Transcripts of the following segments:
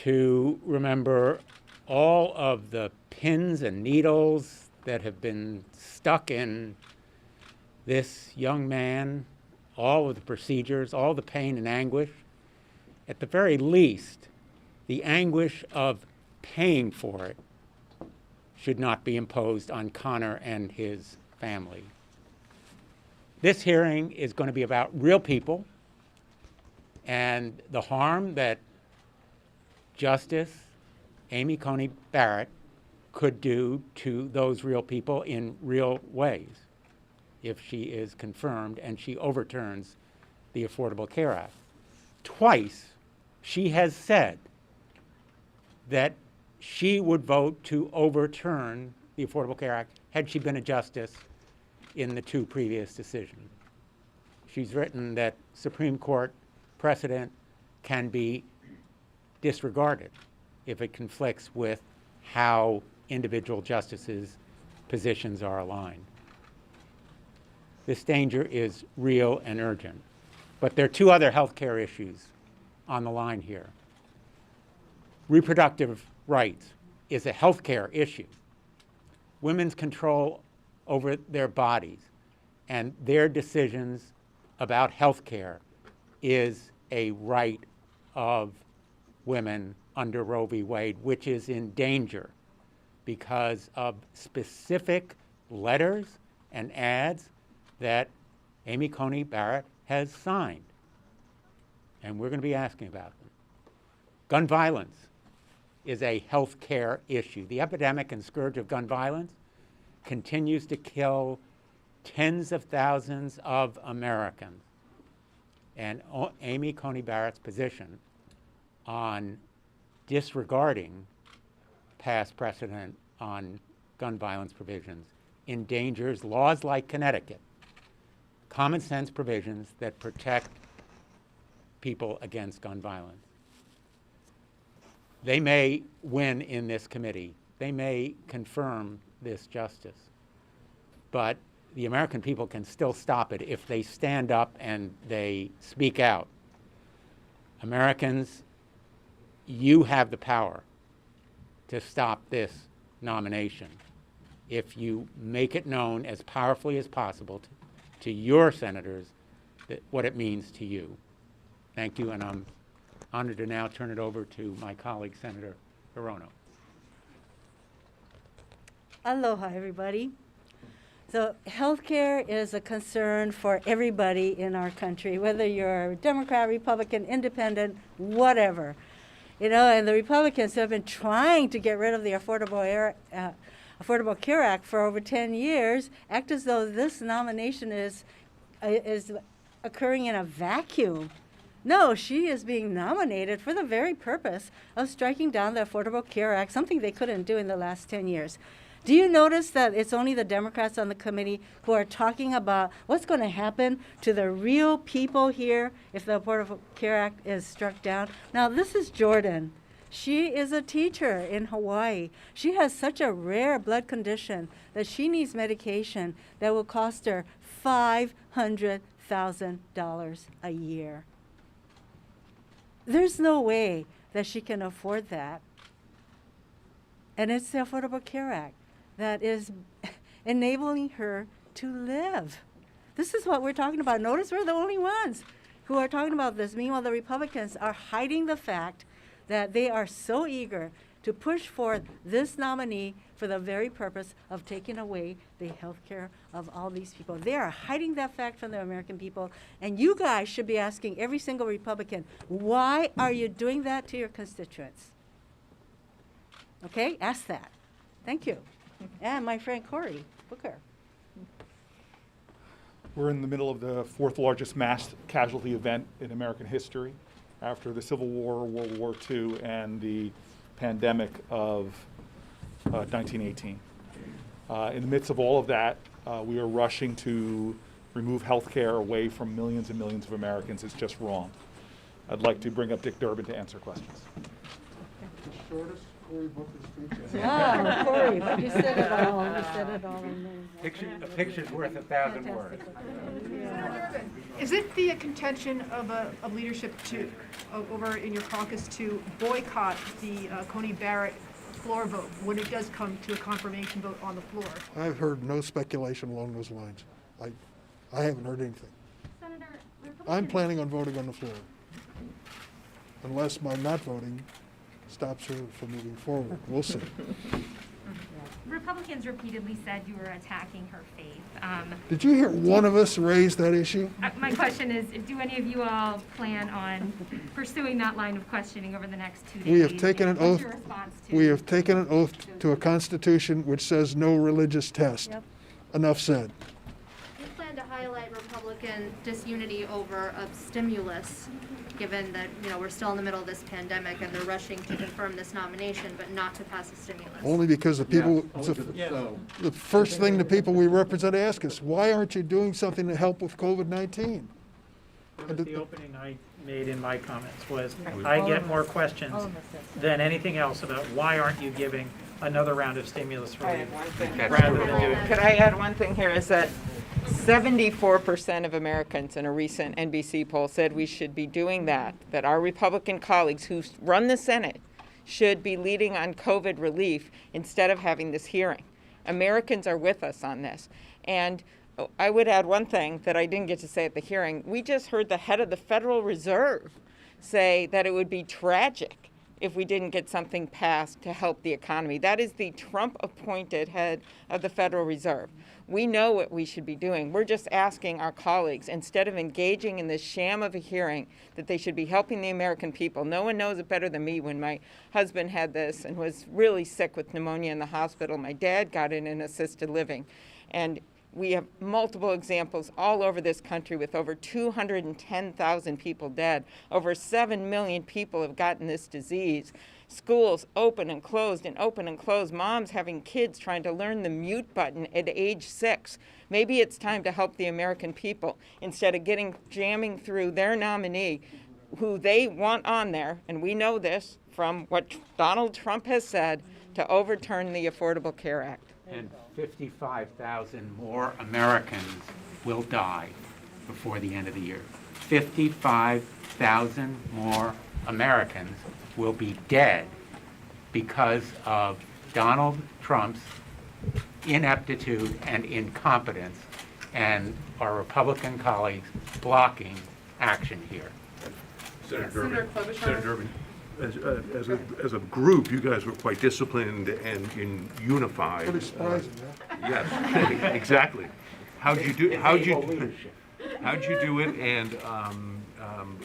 to remember all of the pins and needles that have been stuck in this young man, all of the procedures, all the pain and anguish. At the very least, the anguish of paying for it should not be imposed on Connor and his family. This hearing is going to be about real people and the harm that Justice Amy Coney Barrett could do to those real people in real ways if she is confirmed and she overturns the Affordable Care Act. Twice, she has said that she would vote to overturn the Affordable Care Act had she been a justice in the two previous decisions. She's written that Supreme Court precedent can be disregarded if it conflicts with how individual justices' positions are aligned. This danger is real and urgent. But there are two other health care issues on the line here. Reproductive rights is a health care issue. Women's control over their bodies and their decisions about health care is a right of women under Roe v. Wade, which is in danger because of specific letters and ads that Amy Coney Barrett has signed. And we're going to be asking about them. Gun violence is a health care issue. The epidemic and scourge of gun violence continues to kill tens of thousands of Americans. And Amy Coney Barrett's position on disregarding past precedent on gun violence provisions endangers laws like Connecticut, common sense provisions that protect people against gun violence. They may win in this committee. They may confirm this justice. But the American people can still stop it if they stand up and they speak out. Americans, you have the power to stop this nomination if you make it known as powerfully as possible to your senators what it means to you. Thank you, and I'm honored to now turn it over to my colleague, Senator Hirono. Aloha, everybody. So healthcare is a concern for everybody in our country, whether you're a Democrat, Republican, Independent, whatever. You know, and the Republicans have been trying to get rid of the Affordable Care Act for over 10 years, act as though this nomination is occurring in a vacuum. No, she is being nominated for the very purpose of striking down the Affordable Care Act, something they couldn't do in the last 10 years. Do you notice that it's only the Democrats on the committee who are talking about what's going to happen to the real people here if the Affordable Care Act is struck down? Now, this is Jordan. She is a teacher in Hawaii. She has such a rare blood condition that she needs medication that will cost her $500,000 a year. There's no way that she can afford that. And it's the Affordable Care Act that is enabling her to live. This is what we're talking about. Notice we're the only ones who are talking about this. Meanwhile, the Republicans are hiding the fact that they are so eager to push forth this nominee for the very purpose of taking away the health care of all these people. They are hiding that fact from the American people, and you guys should be asking every single Republican, why are you doing that to your constituents? Okay, ask that. Thank you. And my friend Cory Booker. We're in the middle of the fourth largest mass casualty event in American history after the Civil War, World War II, and the pandemic of 1918. In the midst of all of that, we are rushing to remove health care away from millions and millions of Americans. It's just wrong. I'd like to bring up Dick Durbin to answer questions. shortest Cory Booker speech. Wow, Corey, but you said it all. You said it all. A picture's worth 1,000 words. Is it the contention of leadership to, over in your caucus to boycott the Coney Barrett floor vote when it does come to a confirmation vote on the floor? I've heard no speculation along those lines. I haven't heard anything. Senator, I'm planning on voting on the floor, unless my not voting stops her from moving forward. We'll see. Republicans repeatedly said you were attacking her faith. Did you hear one of us raise that issue? My question is, do any of you all plan on pursuing that line of questioning over the next 2 days? We have taken an What's oath. your response to We have taken an oath to a constitution which says no religious test. Yep. Enough said. Do you plan to highlight Republican disunity over a stimulus, given that, we're still in the middle of this pandemic and they're rushing to confirm this nomination, but not to pass a stimulus? Only because the people, the first thing the people we represent ask us, why aren't you doing something to help with COVID-19? The opening I made in my comments was, I get more questions than anything else about why aren't you giving another round of stimulus relief rather than doing. Could I add one thing here, is that 74% of Americans in a recent NBC poll said we should be doing that our Republican colleagues who run the Senate should be leading on COVID relief instead of having this hearing. Americans are with us on this. And I would add one thing that I didn't get to say at the hearing. We just heard the head of the Federal Reserve say that it would be tragic if we didn't get something passed to help the economy. That is the Trump-appointed head of the Federal Reserve. We know what we should be doing. We're just asking our colleagues, instead of engaging in this sham of a hearing, that they should be helping the American people. No one knows it better than me. When my husband had this and was really sick with pneumonia in the hospital, my dad got it in assisted living. And we have multiple examples all over this country with over 210,000 people dead. Over 7 million people have gotten this disease. Schools open and closed and open and closed. Moms having kids trying to learn the mute button at age 6. Maybe it's time to help the American people instead of jamming through their nominee who they want on there, and we know this from what Donald Trump has said, to overturn the Affordable Care Act. And 55,000 more Americans will die before the end of the year. 55,000 more Americans will be dead because of Donald Trump's ineptitude and incompetence and our Republican colleagues blocking action here. Senator Durbin, as a group, you guys were quite disciplined and unified. Pretty surprising, yeah? Yes, exactly. How'd you do it? And do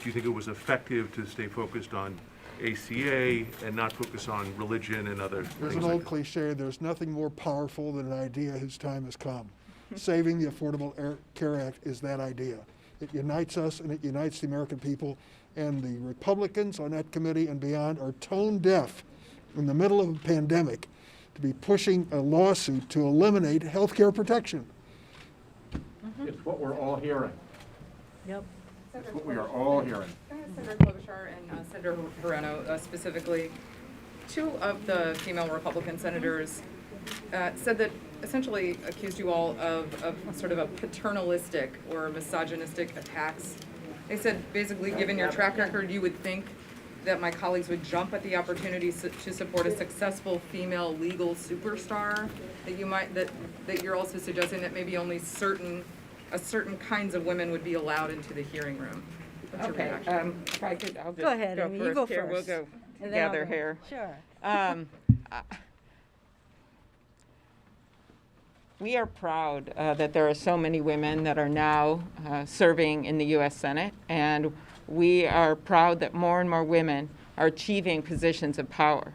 you think it was effective to stay focused on ACA and not focus on religion and other There's things an like old cliche, there's nothing more powerful than an idea whose time has come. Saving the Affordable Care Act is that idea. It unites us and it unites the American people, and the Republicans on that committee and beyond are tone deaf in the middle of a pandemic to be pushing a lawsuit to eliminate health care protection. It's what we're all hearing. Yep. It's what we are all hearing. Senator Klobuchar and Senator Moreno specifically, two of the female Republican senators said that essentially accused you all of sort of a paternalistic or misogynistic attacks. They said basically, given your track record, you would think that my colleagues would jump at the opportunity to support a successful female legal superstar. That you might that you're also suggesting that maybe only certain kinds of women would be allowed into the hearing room. What's your Okay, reaction? if I could, I'll just Go ahead, Amy, you go here. We'll first. go And then I'll together go. here. Sure. We are proud that there are so many women that are now serving in the U.S. Senate, and we are proud that more and more women are achieving positions of power.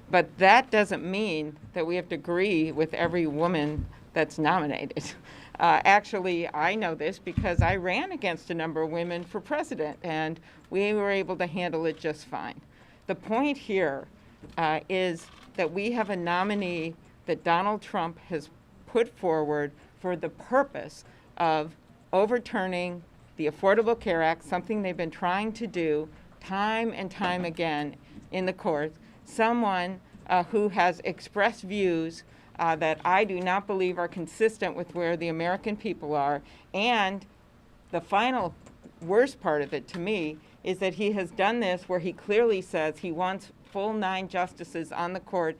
But that doesn't mean that we have to agree with every woman that's nominated. Actually, I know this because I ran against a number of women for president, and we were able to handle it just fine. The point here is that we have a nominee that Donald Trump has put forward for the purpose of overturning the Affordable Care Act, something they've been trying to do time and time again in the courts, someone who has expressed views that I do not believe are consistent with where the American people are. And the final worst part of it to me is that he has done this where he clearly says he wants full 9 justices on the court,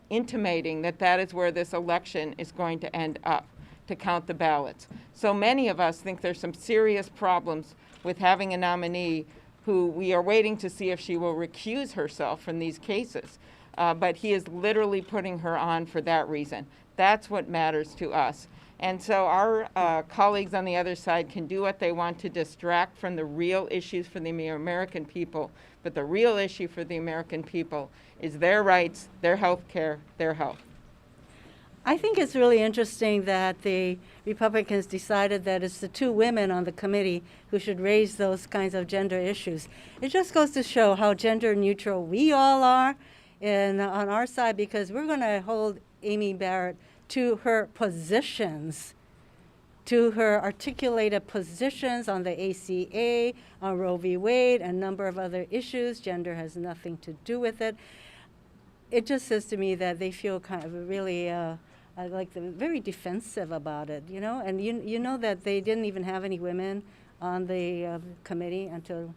intimating that that is where this election is going to end up, to count the ballots. So many of us think there's some serious problems with having a nominee who we are waiting to see if she will recuse herself from these cases. But he is literally putting her on for that reason. That's what matters to us. And so our colleagues on the other side can do what they want to distract from the real issues for the American people. But the real issue for the American people is their rights, their health care, their health. I think it's really interesting that the Republicans decided that it's the 2 women on the committee who should raise those kinds of gender issues. It just goes to show how gender neutral we all are on our side, because we're going to hold Amy Barrett to her positions, to her articulated positions on the ACA, on Roe v. Wade, and a number of other issues. Gender has nothing to do with it. It just says to me that they feel kind of really very defensive about it, you know? And you know that they didn't even have any women on the committee until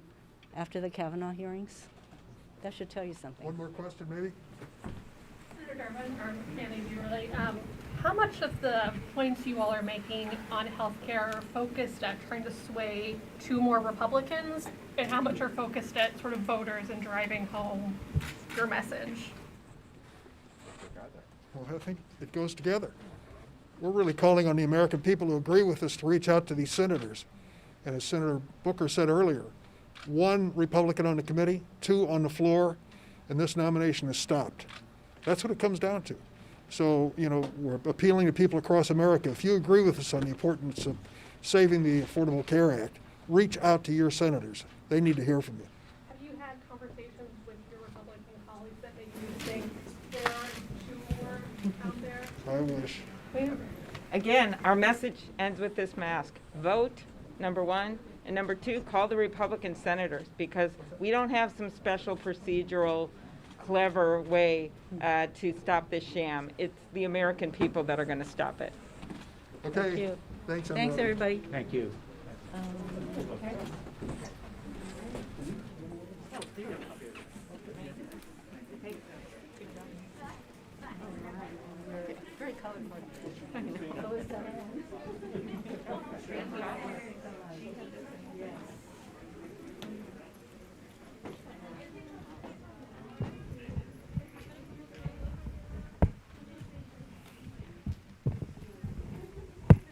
after the Kavanaugh hearings. That should tell you something. One more question, maybe? Senator Durbin, or Manny, do you really, how much of the points you all are making on healthcare are focused at trying to sway 2 more Republicans, and how much are focused at sort of voters and driving home your message? Well, I think it goes together. We're really calling on the American people who agree with us to reach out to these senators. And as Senator Booker said earlier, 1 Republican on the committee, 2 on the floor, and this nomination is stopped. That's what it comes down to. So, you know, we're appealing to people across America. If you agree with us on the importance of saving the Affordable Care Act, reach out to your senators. They need to hear from you. Have you had conversations with your Republican colleagues that maybe you think there are 2 more out there? I wish. Again, our message ends with this mask. Vote, number 1. And number 2, call the Republican senators, because we don't have some special procedural, clever way to stop this sham. It's the American people that are going to stop it. Okay. Thank you. Thanks, Thanks, everybody. Thank you.